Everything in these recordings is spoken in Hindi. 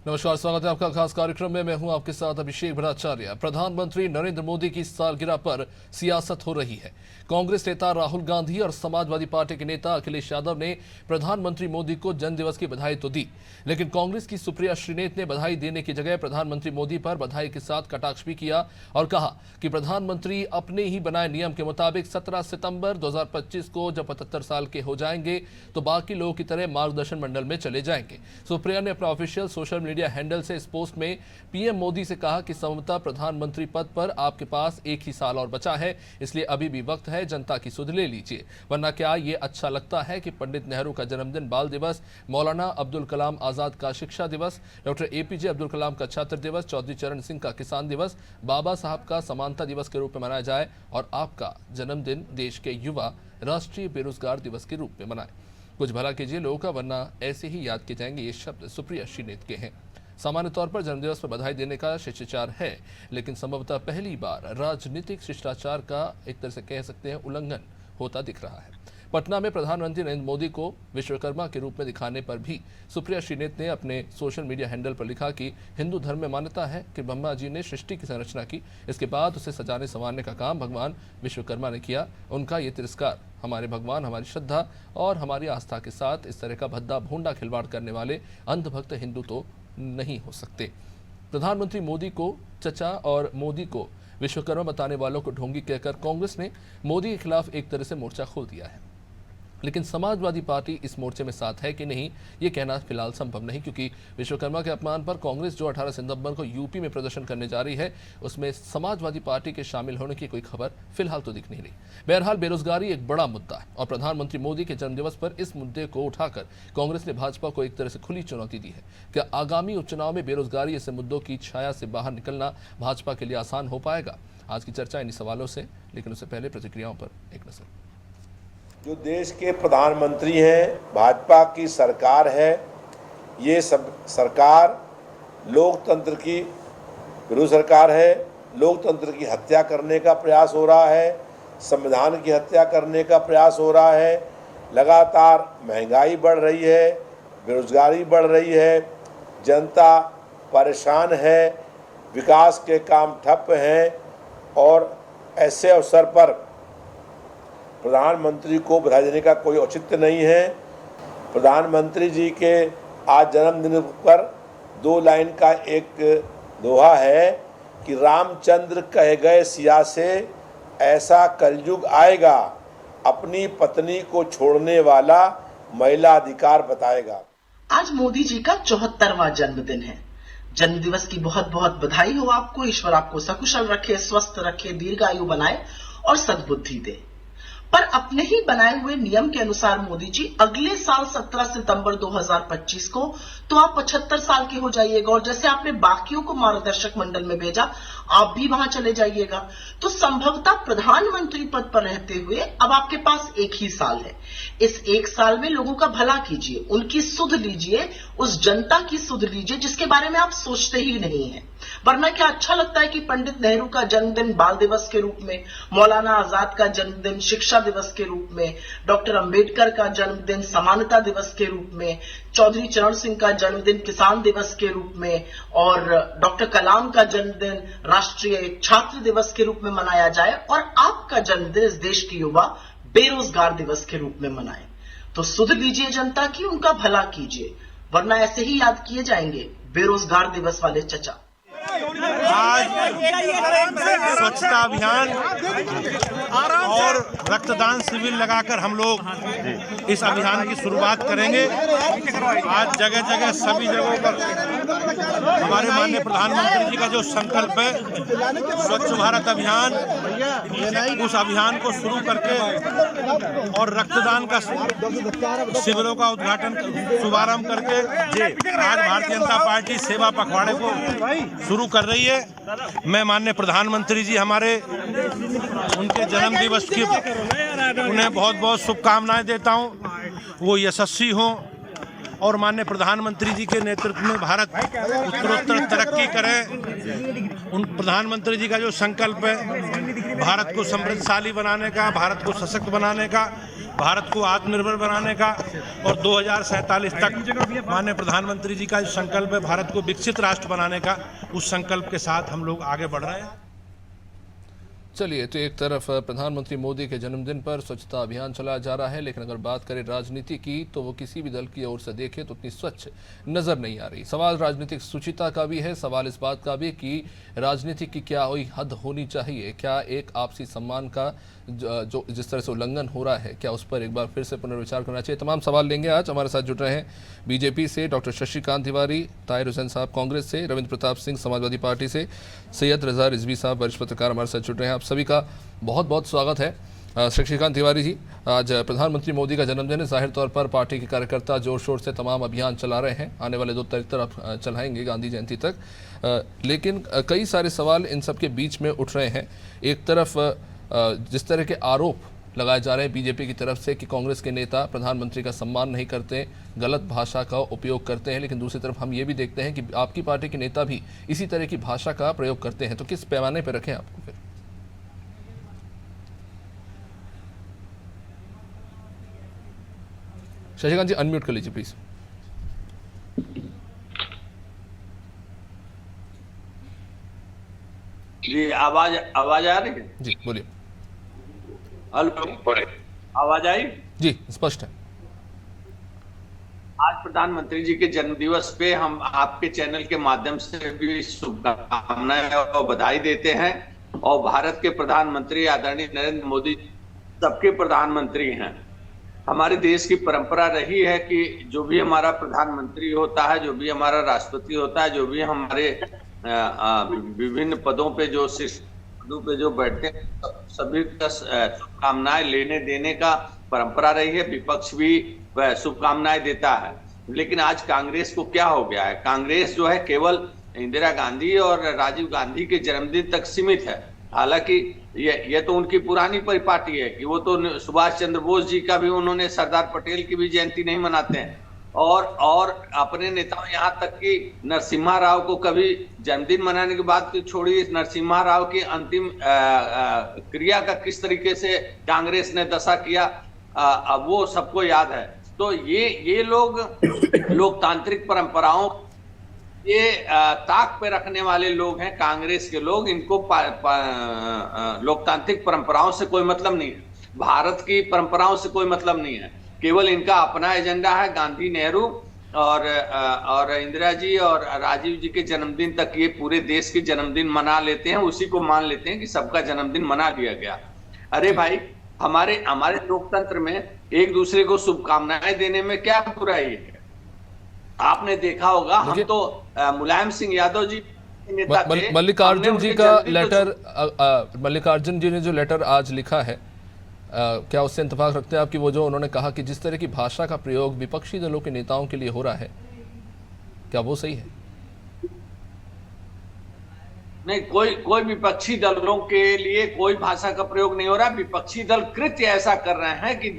नमस्कार, स्वागत है आपका खास कार्यक्रम में। मैं हूं आपके साथ अभिषेक भट्टाचार्य। प्रधानमंत्री नरेंद्र मोदी की सालगिरह पर सियासत हो रही है। कांग्रेस नेता राहुल गांधी और समाजवादी पार्टी के नेता अखिलेश यादव ने प्रधानमंत्री मोदी को जन्मदिवस की बधाई तो दी, लेकिन कांग्रेस की सुप्रिया श्रीनेत ने बधाई देने की जगह प्रधानमंत्री मोदी पर बधाई के साथ कटाक्ष भी किया और कहा कि प्रधानमंत्री अपने ही बनाए नियम के मुताबिक 17 सितंबर 2025 को जब 75 साल के हो जाएंगे तो बाकी लोगों की तरह मार्गदर्शन मंडल में चले जाएंगे। सुप्रिया ने अपना ऑफिशियल सोशल मीडिया हैंडल से इस पोस्ट में पीएम मोदी से कहा कि संभवतः प्रधानमंत्री पद पर आपके पास एक ही साल और बचा है, इसलिए अभी भी वक्त है, जनता की सुध ले लीजिए, वरना क्या ये अच्छा लगता है कि पंडित नेहरू का जन्मदिन बाल दिवस, मौलाना अब्दुल कलाम आजाद का शिक्षा दिवस, डॉक्टर एपीजे अब्दुल कलाम का छात्र दिवस, चौधरी चरण सिंह का किसान दिवस, बाबा साहब का समानता दिवस के रूप में मनाया जाए और आपका जन्मदिन देश के युवा राष्ट्रीय बेरोजगार दिवस के रूप में मनाए। कुछ भला कीजिए लोगों का, वरना ऐसे ही याद किए जाएंगे। ये शब्द सुप्रिया श्रीनेत के हैं। सामान्य तौर पर जन्मदिवस पर बधाई देने का शिष्टाचार है, लेकिन संभवतः पहली बार राजनीतिक शिष्टाचार का एक तरह से कह सकते हैं उल्लंघन होता दिख रहा है। पटना में प्रधानमंत्री नरेंद्र मोदी को विश्वकर्मा के रूप में दिखाने पर भी सुप्रिया श्रीनेत ने अपने सोशल मीडिया हैंडल पर लिखा कि हिंदू धर्म में मान्यता है कि ब्रह्मा जी ने सृष्टि की संरचना की, इसके बाद उसे सजाने संवारने का काम भगवान विश्वकर्मा ने किया। उनका ये तिरस्कार हमारे भगवान, हमारी श्रद्धा और हमारी आस्था के साथ इस तरह का भद्दा भोंडा खिलवाड़ करने वाले अंधभक्त हिंदू तो नहीं हो सकते। प्रधानमंत्री मोदी को चचा और मोदी को विश्वकर्मा बताने वालों को ढोंगी कहकर कांग्रेस ने मोदी के खिलाफ एक तरह से मोर्चा खोल दिया है, लेकिन समाजवादी पार्टी इस मोर्चे में साथ है कि नहीं ये कहना फिलहाल संभव नहीं, क्योंकि विश्वकर्मा के अपमान पर कांग्रेस जो 18 सितंबर को यूपी में प्रदर्शन करने जा रही है उसमें समाजवादी पार्टी के शामिल होने की कोई खबर फिलहाल तो दिख नहीं रही। बहरहाल बेरोजगारी एक बड़ा मुद्दा है और प्रधानमंत्री मोदी के जन्मदिवस पर इस मुद्दे को उठाकर कांग्रेस ने भाजपा को एक तरह से खुली चुनौती दी है। क्या आगामी उपचुनाव में बेरोजगारी ऐसे मुद्दों की छाया से बाहर निकलना भाजपा के लिए आसान हो पाएगा? आज की चर्चा इन्हीं सवालों से, लेकिन उससे पहले प्रतिक्रियाओं पर एक नजर। जो देश के प्रधानमंत्री हैं, भाजपा की सरकार है, ये सब सरकार लोकतंत्र की विरोध सरकार है। लोकतंत्र की हत्या करने का प्रयास हो रहा है, संविधान की हत्या करने का प्रयास हो रहा है। लगातार महंगाई बढ़ रही है, बेरोजगारी बढ़ रही है, जनता परेशान है, विकास के काम ठप हैं और ऐसे अवसर पर प्रधानमंत्री को बधाई देने का कोई औचित्य नहीं है। प्रधानमंत्री जी के आज जन्मदिन पर 2 लाइन का एक दोहा है कि रामचंद्र कह गए सिया से, ऐसा कलयुग आएगा, अपनी पत्नी को छोड़ने वाला महिला अधिकार बताएगा। आज मोदी जी का 74वां जन्मदिन है। जन्मदिवस की बहुत बहुत बधाई हो आपको। ईश्वर आपको सकुशल रखे, स्वस्थ रखे, दीर्घायु बनाए और सद्बुद्धि दे। पर अपने ही बनाए हुए नियम के अनुसार मोदी जी अगले साल 17 सितंबर 2025 को तो आप 75 साल के हो जाइएगा और जैसे आपने बाकियों को मार्गदर्शक मंडल में भेजा, आप भी वहां चले जाइएगा। तो संभवतः प्रधानमंत्री पद पर रहते हुए अब आपके पास एक ही साल है। इस एक साल में लोगों का भला कीजिए, उनकी सुध लीजिए, उस जनता की सुध लीजिए जिसके बारे में आप सोचते ही नहीं है। वरना क्या अच्छा लगता है कि पंडित नेहरू का जन्मदिन बाल दिवस के रूप में, मौलाना आजाद का जन्मदिन शिक्षा दिवस के रूप में, डॉक्टर अंबेडकर का जन्मदिन समानता दिवस के रूप में, चौधरी चरण सिंह का जन्मदिन किसान दिवस के रूप में और डॉक्टर कलाम का जन्मदिन राष्ट्रीय छात्र दिवस के रूप में मनाया जाए और आपका जन्मदिन इस देश के युवा बेरोजगार दिवस के रूप में मनाए? तो सुध लीजिए जनता की, उनका भला कीजिए, वरना ऐसे ही याद किए जाएंगे बेरोजगार दिवस वाले चचा। आज स्वच्छता अभियान और रक्तदान शिविर लगाकर हम लोग इस अभियान की शुरुआत करेंगे। आज जगह जगह सभी जगहों पर हमारे माननीय प्रधानमंत्री जी का जो संकल्प है स्वच्छ भारत अभियान, उस अभियान को शुरू करके और रक्तदान का शिविरों का उद्घाटन शुभारंभ करके आज भारतीय जनता पार्टी सेवा पखवाड़े को शुरू कर रही है। मैं माननीय प्रधानमंत्री जी हमारे उनके जन्म दिवस की उन्हें बहुत बहुत शुभकामनाएं देता हूं, वो यशस्वी हों और माननीय प्रधानमंत्री जी के नेतृत्व में भारत उत्तरोत्तर तरक्की करे। उन प्रधानमंत्री जी का जो संकल्प है भारत को समृद्धशाली बनाने का, भारत को सशक्त बनाने का, भारत को आत्मनिर्भर बनाने का और 2047 तक माननीय प्रधानमंत्री जी का जो संकल्प है भारत को विकसित राष्ट्र बनाने का, उस संकल्प के साथ हम लोग आगे बढ़ रहे हैं। चलिए, तो एक तरफ प्रधानमंत्री मोदी के जन्मदिन पर स्वच्छता अभियान चलाया जा रहा है, लेकिन अगर बात करें राजनीति की तो वो किसी भी दल की ओर से देखे तो उतनी स्वच्छ नजर नहीं आ रही। सवाल राजनीतिक शुचिता का भी है, सवाल इस बात का भी कि राजनीति की क्या कोई हद होनी चाहिए, क्या एक आपसी सम्मान का जो जिस तरह से उल्लंघन हो रहा है, क्या उस पर एक बार फिर से पुनर्विचार करना चाहिए। तमाम सवाल लेंगे आज। हमारे साथ जुड़ रहे हैं बीजेपी से डॉक्टर शशिकांत तिवारी, ताहिर हुसैन साहब कांग्रेस से, रविंद्र प्रताप सिंह समाजवादी पार्टी से, सैयद रजा रिजवी साहब वरिष्ठ पत्रकार हमारे साथ जुड़ रहे हैं। आप सभी का बहुत बहुत स्वागत है। शशिकांत तिवारी जी, आज प्रधानमंत्री मोदी का जन्मदिन है, जाहिर तौर पर पार्टी के कार्यकर्ता जोर शोर से तमाम अभियान चला रहे हैं, आने वाले 2 तारीख तक चलाएंगे गांधी जयंती तक, लेकिन कई सारे सवाल इन सब के बीच में उठ रहे हैं। एक तरफ जिस तरह के आरोप लगाए जा रहे हैं बीजेपी की तरफ से कि कांग्रेस के नेता प्रधानमंत्री का सम्मान नहीं करते, गलत भाषा का उपयोग करते हैं, लेकिन दूसरी तरफ हम ये भी देखते हैं कि आपकी पार्टी के नेता भी इसी तरह की भाषा का प्रयोग करते हैं, तो किस पैमाने पर रखें आपको फिर? शशिकांत जी अनम्यूट कर लीजिए प्लीज। जी आवाज आ रही है? जी बोलिए। हेलो, आवाज आई? जी स्पष्ट है। आज प्रधानमंत्री जी के जन्म दिवस पे हम आपके चैनल के माध्यम से भी शुभकामनाएं और बधाई देते हैं। और भारत के प्रधानमंत्री आदरणीय नरेंद्र मोदी सबके प्रधानमंत्री हैं। हमारे देश की परंपरा रही है कि जो भी हमारा प्रधानमंत्री होता है, जो भी हमारा राष्ट्रपति होता है, जो भी हमारे विभिन्न पदों पे जो पदों पे जो बैठते हैं, सभी का शुभकामनाएं लेने देने का परंपरा रही है। विपक्ष भी शुभकामनाएं देता है। लेकिन आज कांग्रेस को क्या हो गया है? कांग्रेस जो है केवल इंदिरा गांधी और राजीव गांधी के जन्मदिन तक सीमित है। हालांकि ये तो उनकी पुरानी परिपाटी है कि वो तो सुभाष चंद्र बोस जी का भी, उन्होंने सरदार पटेल की भी जयंती नहीं मनाते हैं। और अपने नेताओं, यहाँ तक कि नरसिम्हा राव को कभी जन्मदिन मनाने के बाद तो छोड़िए, नरसिम्हा राव की अंतिम क्रिया का किस तरीके से कांग्रेस ने दशा किया, अब वो सबको याद है। तो ये लोग लोकतांत्रिक परंपराओं ये ताक पे रखने वाले लोग हैं, कांग्रेस के लोग। इनको लोकतांत्रिक परंपराओं से कोई मतलब नहीं है, भारत की परंपराओं से कोई मतलब नहीं है। केवल इनका अपना एजेंडा है। गांधी, नेहरू और इंदिरा जी और राजीव जी के जन्मदिन तक ये पूरे देश के जन्मदिन मना लेते हैं, उसी को मान लेते हैं कि सबका जन्मदिन मना दिया गया। अरे भाई, हमारे लोकतंत्र में एक दूसरे को शुभकामनाएं देने में क्या बुराई है? आपने देखा होगा, हम तो मुलायम सिंह यादव जी नेता थे, मल्लिकार्जुन जी का लेटर, मल्लिकार्जुन जी ने जो लेटर आज लिखा है, क्या उससे इत्तेफाक रखते हैं आप कि वो जो उन्होंने कहा कि जिस तरह की भाषा का प्रयोग विपक्षी दलों के नेताओं के लिए हो रहा है, क्या वो सही है? नहीं, कोई विपक्षी दलों के लिए कोई भाषा का प्रयोग नहीं हो रहा। विपक्षी दल कृत्य ऐसा कर रहे हैं कि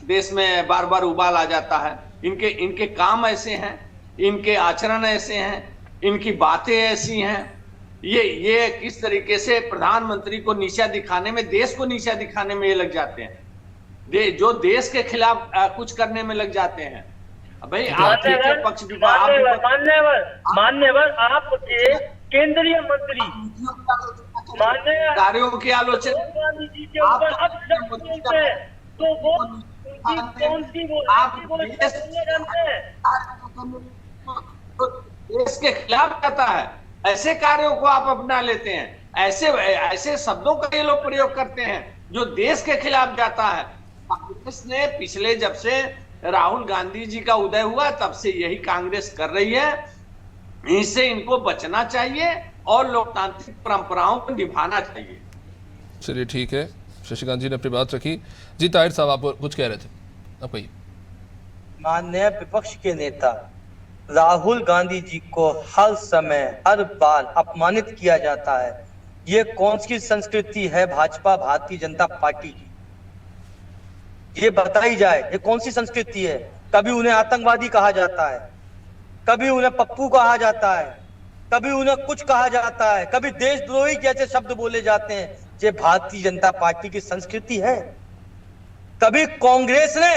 देश में बार बार उबाल आ जाता है। इनके काम ऐसे हैं, इनके आचरण ऐसे हैं, इनकी बातें ऐसी हैं। ये किस तरीके से प्रधानमंत्री को नीचा दिखाने में, देश को नीचा दिखाने में ये लग जाते हैं, जो देश के खिलाफ कुछ करने में लग जाते हैं। भाई आप पक्ष मान्यवर आपके केंद्रीय मंत्री कार्यों की आलोचना तो वो कौन सी देश के खिलाफ जाता है, ऐसे कार्यों को आप अपना लेते हैं। ऐसे शब्दों का ये लोग प्रयोग करते हैं जो देश के खिलाफ जाता है। कांग्रेस ने पिछले, जब से राहुल गांधी जी का उदय हुआ, तब से यही कांग्रेस कर रही है। इससे इनको बचना चाहिए और लोकतांत्रिक परंपराओं को निभाना चाहिए। चलिए ठीक है, शशिकांत जी ने अपनी बात रखी। जी ताहिर साहब, आप कुछ कह रहे थे, आप कहिए। माननीय विपक्ष के नेता राहुल गांधी जी को हर समय हर बार अपमानित किया जाता है। ये कौन सी संस्कृति है भाजपा भारतीय जनता पार्टी की? ये बताई जाए, ये कौन सी संस्कृति है? कभी उन्हें आतंकवादी कहा जाता है, कभी उन्हें पप्पू कहा जाता है, कभी उन्हें कुछ कहा जाता है, कभी देशद्रोही जैसे शब्द बोले जाते हैं। ये भारतीय जनता पार्टी की संस्कृति है? कभी कांग्रेस ने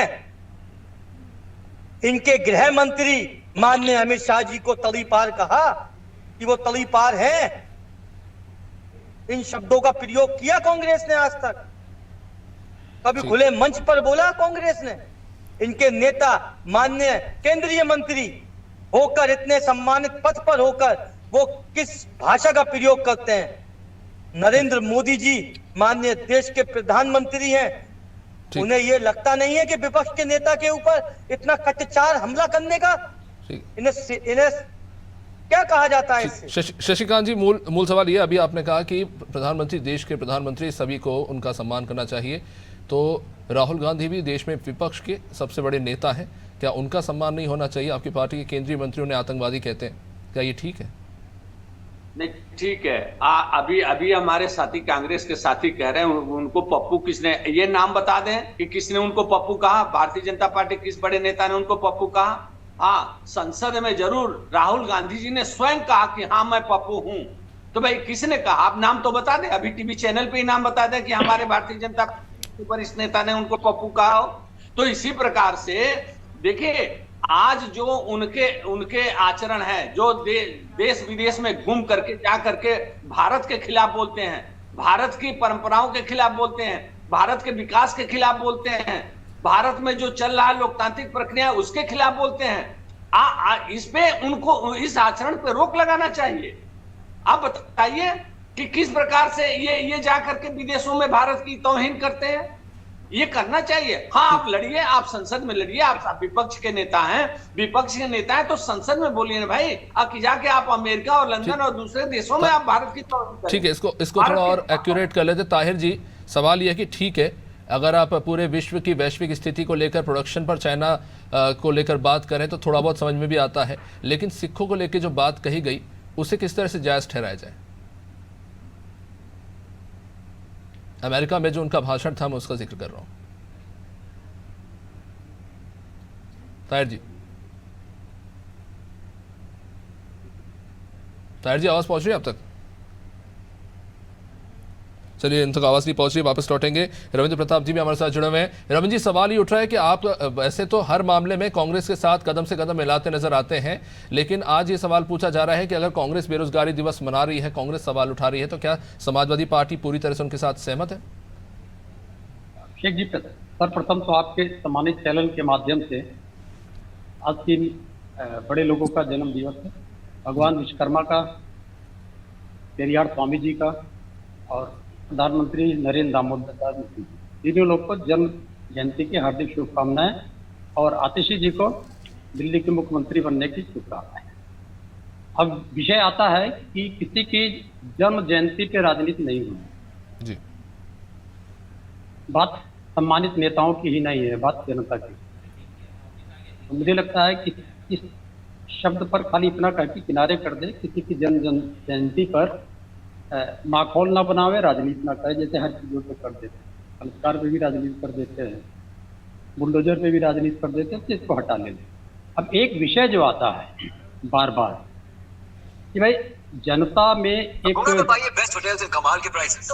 इनके गृह मंत्री माननीय अमित शाह जी को तलीपार कहा कि वो तलीपार हैं? इन शब्दों का प्रयोग किया कांग्रेस ने आज तक? कभी खुले मंच पर बोला कांग्रेस ने? इनके नेता माननीय केंद्रीय मंत्री होकर, इतने सम्मानित पद पर होकर, वो किस भाषा का प्रयोग करते हैं? नरेंद्र मोदी जी माननीय देश के प्रधानमंत्री हैं, उन्हें ये लगता नहीं है कि विपक्ष के नेता के ऊपर इतना कटचार हमला करने का? इन्हें क्या कहा जाता है इससे? शशिकांत जी, मूल सवाल ये, अभी आपने कहा कि प्रधानमंत्री, देश के प्रधानमंत्री, सभी को उनका सम्मान करना चाहिए, तो राहुल गांधी भी देश में विपक्ष के सबसे बड़े नेता हैं, क्या उनका सम्मान नहीं होना चाहिए? आपकी पार्टी के केंद्रीय मंत्री उन्हें आतंकवादी कहते हैं, क्या ये ठीक है? नहीं, ठीक है। अभी हमारे साथी, कांग्रेस के साथी कह रहे हैं उनको पप्पू किसने, ये नाम बता दें कि किसने उनको पप्पू कहा? भारतीय जनता पार्टी किस बड़े नेता ने उनको पप्पू कहा? हाँ, संसद में जरूर राहुल गांधी जी ने स्वयं कहा कि हाँ मैं पप्पू हूं। तो भाई किसने कहा? आप नाम तो बता दें, अभी टीवी चैनल पे ही नाम बता दें कि हमारे भारतीय जनता पार्टी पर इस नेता ने उनको पप्पू कहा हो। तो इसी प्रकार से देखिए, आज जो उनके आचरण है, जो देश विदेश में घूम करके जा करके भारत के खिलाफ बोलते हैं, भारत की परंपराओं के खिलाफ बोलते हैं, भारत के विकास के खिलाफ बोलते हैं, भारत में जो चल रहा लोकतांत्रिक प्रक्रिया है उसके खिलाफ बोलते हैं, इस पे उनको, इस आचरण पे रोक लगाना चाहिए। आप बताइए कि किस प्रकार से ये जा करके विदेशों में भारत की तौहीन करते हैं। ये करना चाहिए। हाँ, आप लड़िए, आप संसद में लड़िए, आप विपक्ष के नेता हैं, विपक्ष के नेता हैं तो संसद में बोलिए ना भाई, कि जाके आप अमेरिका और लंदन और दूसरे देशों में आप भारत की तौहीन करें। ठीक है, इसको थोड़ा और एक्यूरेट कर लेते। ताहिर जी, सवाल यह कि ठीक है, अगर आप पूरे विश्व की वैश्विक स्थिति को लेकर, प्रोडक्शन पर चाइना को लेकर बात करें तो थोड़ा बहुत समझ में भी आता है, लेकिन सिखों को लेकर जो बात कही गई उसे किस तरह से जायज ठहराया जाए? अमेरिका में जो उनका भाषण था, मैं उसका जिक्र कर रहा हूं। ताहिर जी, आवाज पहुंच रही है आप तक? चलिए, इन तक आवाज नहीं पहुंच रही, वापस लौटेंगे। रविंद्र प्रताप जी भी हमारे साथ जुड़े हुए हैं। रविंद्र जी, सवाल ये उठ रहा है कि आप वैसे तो हर मामले में कांग्रेस के साथ कदम से कदम मिलाते नजर आते हैं, लेकिन आज ये सवाल पूछा जा रहा है कि अगर कांग्रेस बेरोजगारी दिवस मना रही है, कांग्रेस सवाल उठा रही है, तो क्या समाजवादी पार्टी पूरी तरह से उनके साथ सहमत है? शेख जी, सर्वप्रथम तो आपके सम्मानित चैनल के माध्यम से आज तीन बड़े लोगों का जन्म दिवस है, भगवान विश्वकर्मा का, पेरियार स्वामी जी का और प्रधानमंत्री नरेंद्र दामोदर जी, तीनों लोग को जन्म जयंती की हार्दिक शुभकामनाएं, और आतिशी जी को दिल्ली के मुख्यमंत्री बनने की शुभकामनाएं। अब विषय आता है कि किसी की जन्म जयंती पे राजनीति नहीं हुई जी। बात सम्मानित नेताओं की ही नहीं है, बात जनता की। तो मुझे लगता है कि इस शब्द पर खाली इतना कह के किनारे कर दे, किसी की जन्म जयंती पर माखौल ना बनावे, राजनीति ना करे, जैसे हर चीजों पे कर देते हैं। संस्कार पे भी राजनीति कर देते हैं, बुलडोजर पे भी राजनीति कर देते हैं, तो इसको हटा लेते। अब एक विषय जो आता है बार बार कि भाई जनता में एक बेस्ट होटल्स इन कमाल के प्राइसेस,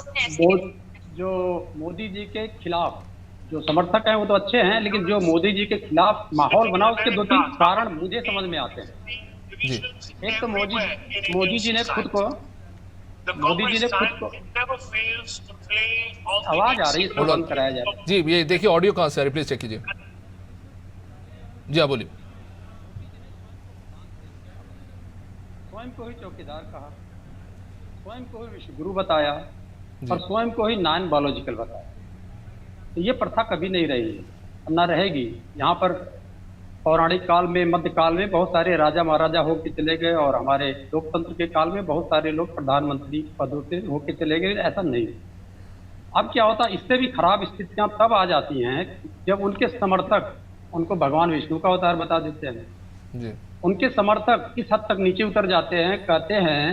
जो मोदी जी के खिलाफ जो समर्थक हैं वो तो अच्छे हैं, लेकिन जो मोदी जी के खिलाफ माहौल बना, उसके दो तीन कारण मुझे समझ में आते हैं जी। एक तो मोदी जी ने खुद को आवाज आ रही है, इसको बंद कराया जाए जी। ये देखिए, ऑडियो कहां से आ रही है, प्लीज चेक कीजिए जी। आप बोलिए। स्वयं को ही चौकीदार कहा, स्वयं को ही विश्वगुरु बताया और स्वयं को ही नॉन बायोलॉजिकल बताया। तो ये प्रथा कभी नहीं रही है, ना रहेगी। यहाँ पर पौराणिक काल में, मध्यकाल में बहुत सारे राजा महाराजा होके चले गए, और हमारे लोकतंत्र के काल में बहुत सारे लोग प्रधानमंत्री पदों से होके चले गए। ऐसा नहीं। अब क्या होता है, इससे भी खराब स्थितियां तब आ जाती हैं जब उनके समर्थक उनको भगवान विष्णु का अवतार बता देते हैं जी। उनके समर्थक इस हद तक नीचे उतर जाते हैं, कहते हैं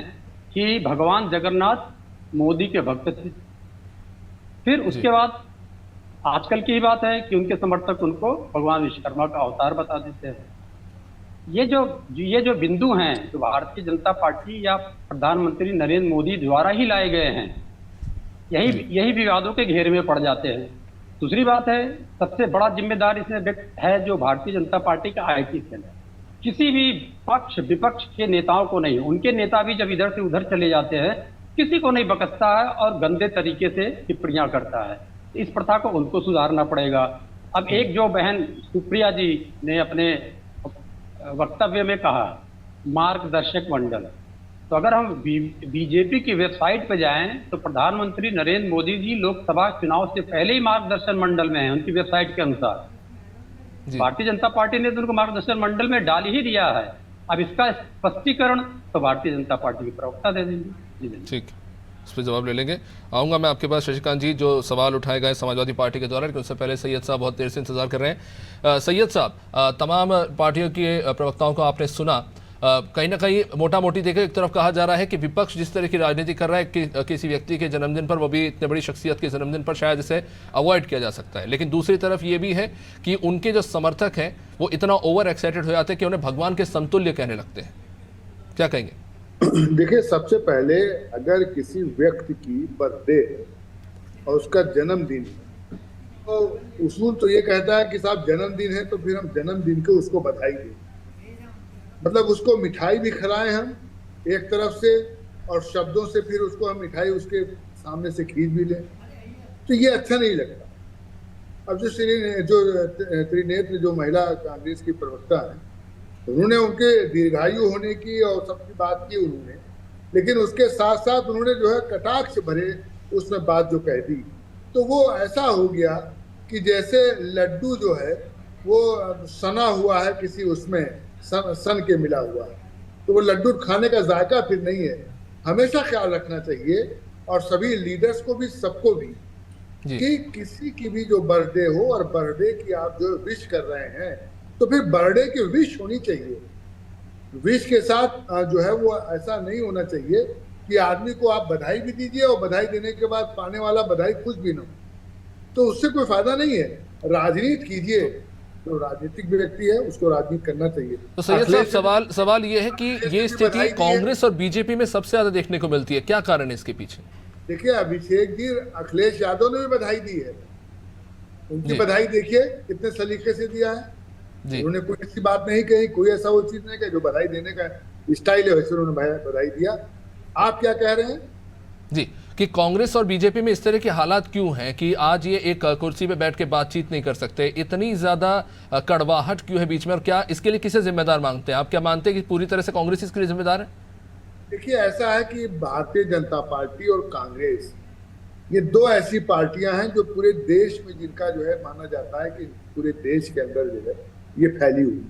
कि भगवान जगन्नाथ मोदी के भक्त थे। फिर उसके बाद आजकल की ही बात है कि उनके समर्थक उनको भगवान विश्वकर्मा का अवतार बता देते हैं। ये जो बिंदु हैं, जो भारतीय जनता पार्टी या प्रधानमंत्री नरेंद्र मोदी द्वारा ही लाए गए हैं, यही विवादों के घेरे में पड़ जाते हैं। दूसरी बात है, सबसे बड़ा जिम्मेदार इसमें व्यक्ति है जो भारतीय जनता पार्टी का आईटी सेल है। किसी भी पक्ष विपक्ष के नेताओं को नहीं, उनके नेता भी जब इधर से उधर चले जाते हैं किसी को नहीं बकसता है और गंदे तरीके से टिप्पणियां करता है। इस प्रथा को उनको सुधारना पड़ेगा। अब एक जो बहन सुप्रिया जी ने अपने वक्तव्य में कहा मार्गदर्शक मंडल, तो अगर हम बीजेपी की वेबसाइट पर जाएं तो प्रधानमंत्री नरेंद्र मोदी जी लोकसभा चुनाव से पहले ही मार्गदर्शन मंडल में हैं उनकी वेबसाइट के अनुसार। भारतीय जनता पार्टी ने तो उनको मार्गदर्शन मंडल में डाल ही दिया है। अब इसका स्पष्टीकरण तो भारतीय जनता पार्टी के प्रवक्ता दे देंगे। ठीक, इस पर जवाब ले लेंगे। आऊँगा मैं आपके पास शशिकांत जी, जो सवाल उठाए गए समाजवादी पार्टी के द्वारा, लेकिन उससे पहले सैयद साहब बहुत देर से इंतजार कर रहे हैं। सैयद साहब, तमाम पार्टियों के प्रवक्ताओं को आपने सुना, कहीं ना कहीं मोटा मोटी देखो, एक तरफ कहा जा रहा है कि विपक्ष जिस तरह की राजनीति कर रहा है कि किसी व्यक्ति के जन्मदिन पर, वो भी इतने बड़ी शख्सियत के जन्मदिन पर, शायद इसे अवॉइड किया जा सकता है, लेकिन दूसरी तरफ ये भी है कि उनके जो समर्थक हैं वो इतना ओवर एक्साइटेड हो जाते हैं कि उन्हें भगवान के समतुल्य कहने लगते हैं। क्या कहेंगे? देखिए, सबसे पहले अगर किसी व्यक्ति की बर्थडे और उसका जन्मदिन, तो उसूल तो ये कहता है कि साहब जन्मदिन है तो फिर हम जन्मदिन को उसको बधाई दें, मतलब उसको मिठाई भी खिलाएं हम एक तरफ से, और शब्दों से फिर उसको हम मिठाई उसके सामने से खींच भी लें, तो ये अच्छा नहीं लगता। अब जो त्रिनेत्र जो महिला कांग्रेस की प्रवक्ता है, उन्होंने उनके दीर्घायु होने की और सबकी बात की उन्होंने, लेकिन उसके साथ साथ उन्होंने जो है कटाक्ष भरे उसमें बात जो कह दी, तो वो ऐसा हो गया कि जैसे लड्डू जो है वो सना हुआ है किसी उसमें सन के मिला हुआ है, तो वो लड्डू खाने का जायका फिर नहीं है। हमेशा ख्याल रखना चाहिए, और सभी लीडर्स को भी, सबको भी, कि किसी की भी जो बर्थडे हो और बर्थडे की आप जो विश कर रहे हैं, तो फिर बर्थडे की विश होनी चाहिए। विश के साथ जो है वो ऐसा नहीं होना चाहिए कि आदमी को आप बधाई भी दीजिए और बधाई देने के बाद पाने वाला बधाई खुश भी ना हो, तो उससे कोई फायदा नहीं है। राजनीति कीजिए, तो राजनीतिक व्यक्ति है उसको राजनीति करना चाहिए। तो सैयद साहब, सवाल ये है कि ये स्थिति कांग्रेस और बीजेपी में सबसे ज्यादा देखने को मिलती है, क्या कारण है इसके पीछे? देखिए, अभिषेक जी, अखिलेश यादव ने भी बधाई दी है, उनकी बधाई देखिए कितने सलीके से दिया है। उन्होंने कोई ऐसी बात नहीं कही, कोई ऐसा वो चीज नहीं कही, जो बधाई देने का स्टाइल है वैसे उन्होंने बधाई दिया। आप क्या कह रहे हैं जी, कि कांग्रेस और बीजेपी में इस तरह के हालात क्यों हैं कि आज ये एक कुर्सी पे बैठ के बातचीत नहीं कर सकते, इतनी ज्यादा कड़वाहट क्यों है बीच में, और क्या इसके लिए किसे जिम्मेदार मांगते हैं? आप क्या मानते हैं कि पूरी तरह से कांग्रेस इसके लिए जिम्मेदार है? देखिए, ऐसा है कि भारतीय जनता पार्टी और कांग्रेस, ये दो ऐसी पार्टियां हैं जो पूरे देश में, जिनका जो है माना जाता है कि पूरे देश के अंदर जो है ये फैली हुई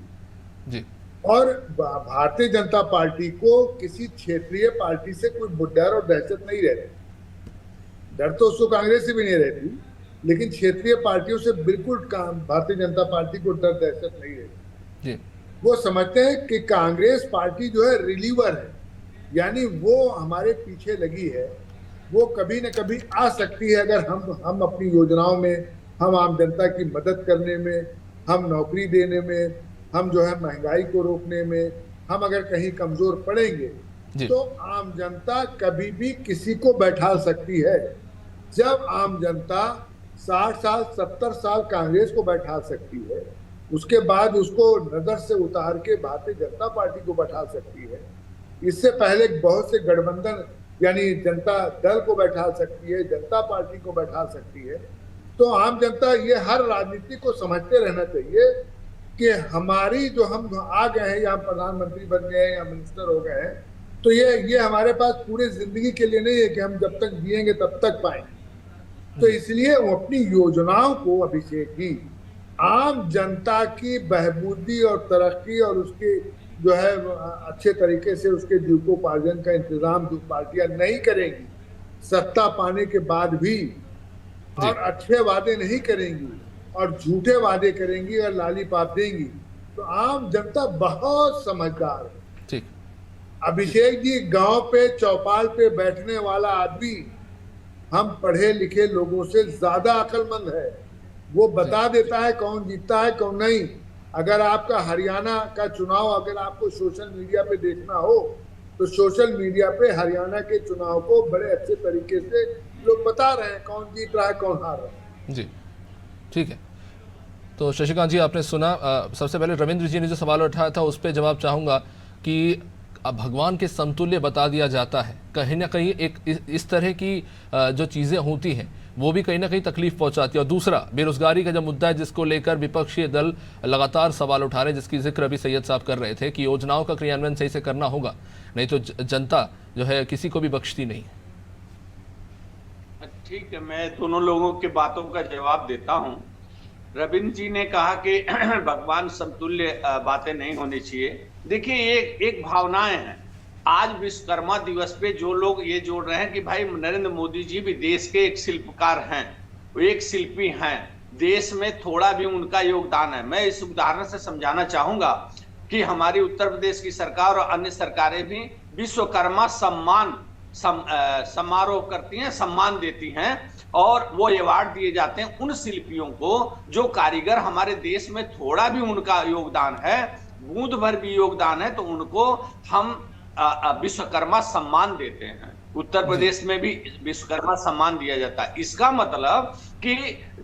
जी। और भारतीय जनता पार्टी को किसी क्षेत्रीय पार्टी से कोई डर और दहशत नहीं रहती। डर तो उसको कांग्रेस से भी नहीं रहती, लेकिन क्षेत्रीय पार्टियों से बिल्कुल भारतीय जनता पार्टी को डर दहशत नहीं रहती। वो समझते हैं कि कांग्रेस पार्टी जो है रिलीवर है, यानी वो हमारे पीछे लगी है, वो कभी न कभी आ सकती है अगर हम अपनी योजनाओं में, हम आम जनता की मदद करने में, हम नौकरी देने में, हम जो है महंगाई को रोकने में, हम अगर कहीं कमजोर पड़ेंगे तो आम जनता कभी भी किसी को बैठा सकती है। जब आम जनता 60 साल 70 साल कांग्रेस को बैठा सकती है, उसके बाद उसको नजर से उतार के भारतीय जनता पार्टी को बैठा सकती है। इससे पहले बहुत से गठबंधन यानी जनता दल को बैठा सकती है, जनता पार्टी को बैठा सकती है। तो आम जनता, ये हर राजनीति को समझते रहना चाहिए कि हमारी जो हम आ गए हैं, या प्रधानमंत्री बन गए हैं या मिनिस्टर हो गए हैं, तो ये हमारे पास पूरे जिंदगी के लिए नहीं है कि हम जब तक जिएंगे तब तक पाएंगे। तो इसलिए वो अपनी योजनाओं को, अभिषेक जी, आम जनता की बहबूदी और तरक्की और उसकी जो है अच्छे तरीके से उसके जीविकोपार्जन का इंतजाम जो पार्टियां नहीं करेंगी सत्ता पाने के बाद भी, और अच्छे वादे नहीं करेंगी और झूठे वादे करेंगी और लालीपाप देंगी, तो आम जनता बहुत समझदार है। ठीक। अभिषेक जी, गांव पे चौपाल पे बैठने वाला आदमी हम पढ़े लिखे लोगों से ज्यादा अक्लमंद है। वो बता देता है कौन जीतता है कौन नहीं। अगर आपका हरियाणा का चुनाव अगर आपको सोशल मीडिया पे देखना हो, तो सोशल मीडिया पे हरियाणा के चुनाव को बड़े अच्छे तरीके से लोग बता रहे हैं कौन जीत रहा है कौन हार रहा है। जी। ठीक है, तो शशिकांत जी आपने सुना। सबसे पहले रविंद्र जी ने जो सवाल उठाया था उस पर जवाब चाहूँगा कि अब भगवान के समतुल्य बता दिया जाता है, कहीं ना कहीं एक इस तरह की जो चीज़ें होती हैं वो भी कहीं ना कहीं तकलीफ पहुंचाती है। और दूसरा, बेरोजगारी का जो मुद्दा है जिसको लेकर विपक्षी दल लगातार सवाल उठा रहे हैं, जिसकी जिक्र अभी सैयद साहब कर रहे थे कि योजनाओं का क्रियान्वयन सही से करना होगा, नहीं तो जनता जो है किसी को भी बख्शती नहीं। ठीक है, मैं दोनों लोगों की बातों का जवाब देता हूं। रविंद्र जी ने कहा कि भगवान समतुल्य बातें नहीं होनी चाहिए। देखिए, एक भावनाएं हैं। आज विश्वकर्मा दिवस पे जो लोग ये जोड़ रहे हैं कि भाई नरेंद्र मोदी जी भी देश के एक शिल्पकार हैं, वो एक शिल्पी हैं, देश में थोड़ा भी उनका योगदान है। मैं इस उदाहरण से समझाना चाहूंगा कि हमारी उत्तर प्रदेश की सरकार और अन्य सरकारें भी विश्वकर्मा सम्मान समारोह करती हैं, सम्मान देती हैं, और वो अवार्ड दिए जाते हैं उन शिल्पियों को जो कारीगर हमारे देश में थोड़ा भी उनका योगदान है, बूंद भर भी योगदान है, तो उनको हम विश्वकर्मा सम्मान देते हैं। उत्तर प्रदेश में भी विश्वकर्मा सम्मान दिया जाता है। इसका मतलब कि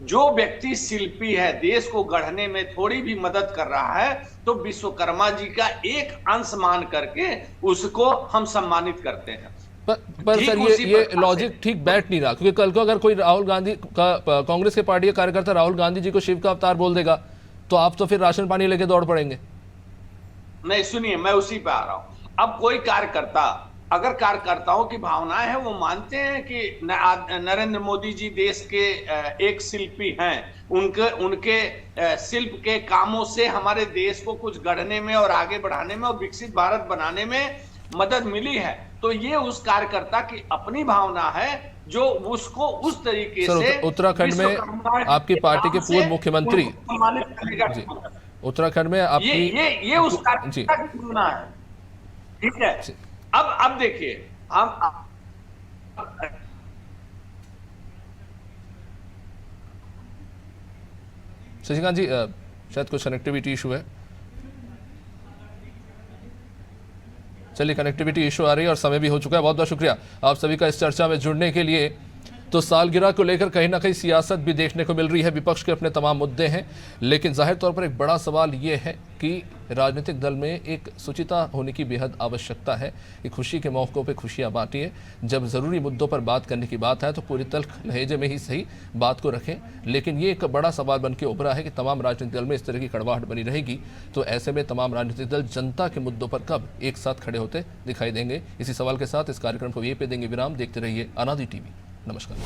जो व्यक्ति शिल्पी है, देश को गढ़ने में थोड़ी भी मदद कर रहा है, तो विश्वकर्मा जी का एक अंश मान करके उसको हम सम्मानित करते हैं। पर सर ये लॉजिक ठीक बैठ नहीं रहा, क्योंकि कल को अगर कोई राहुल गांधी का, कांग्रेस के पार्टी का कार्यकर्ता राहुल गांधी जी को शिव का अवतार बोल देगा तो आप तो फिर राशन पानी लेके दौड़ पड़ेंगे। नहीं, सुनिए, मैं उसी पे आ रहा हूं। अब कोई कार्यकर्ता, अगर कार्यकर्ताओं की भावनाएं हैं, वो मानते हैं कि नरेंद्र मोदी जी देश के एक शिल्पी हैं, उनके शिल्प के कामों से हमारे देश को कुछ गढ़ने में और आगे बढ़ाने में और विकसित भारत बनाने में मदद मिली है, तो ये उस कार्यकर्ता की अपनी भावना है जो उसको उस तरीके से उत्तराखंड में आपकी पार्टी के पूर्व मुख्यमंत्री, उत्तराखंड में आपकी ये उस कार्यकर्ता की भावना है। ठीक है, अब देखिए, हम शशिकांत जी शायद कुछ कनेक्टिविटी इशू है। चलिए, कनेक्टिविटी इशू आ रही है और समय भी हो चुका है। बहुत बहुत शुक्रिया आप सभी का इस चर्चा में जुड़ने के लिए। तो सालगिरह को लेकर कहीं ना कहीं सियासत भी देखने को मिल रही है, विपक्ष के अपने तमाम मुद्दे हैं, लेकिन जाहिर तौर पर एक बड़ा सवाल ये है कि राजनीतिक दल में एक शुचिता होने की बेहद आवश्यकता है कि खुशी के मौक़ों पे खुशियां बांटिए, जब ज़रूरी मुद्दों पर बात करने की बात है तो पूरी तल्ख लहजे में ही सही बात को रखें। लेकिन ये एक बड़ा सवाल बन के उभरा है कि तमाम राजनीतिक दल में इस तरह की कड़वाहट बनी रहेगी तो ऐसे में तमाम राजनीतिक दल जनता के मुद्दों पर कब एक साथ खड़े होते दिखाई देंगे। इसी सवाल के साथ इस कार्यक्रम को ये पे देंगे विराम। देखते रहिए अनादि टीवी। नमस्कार।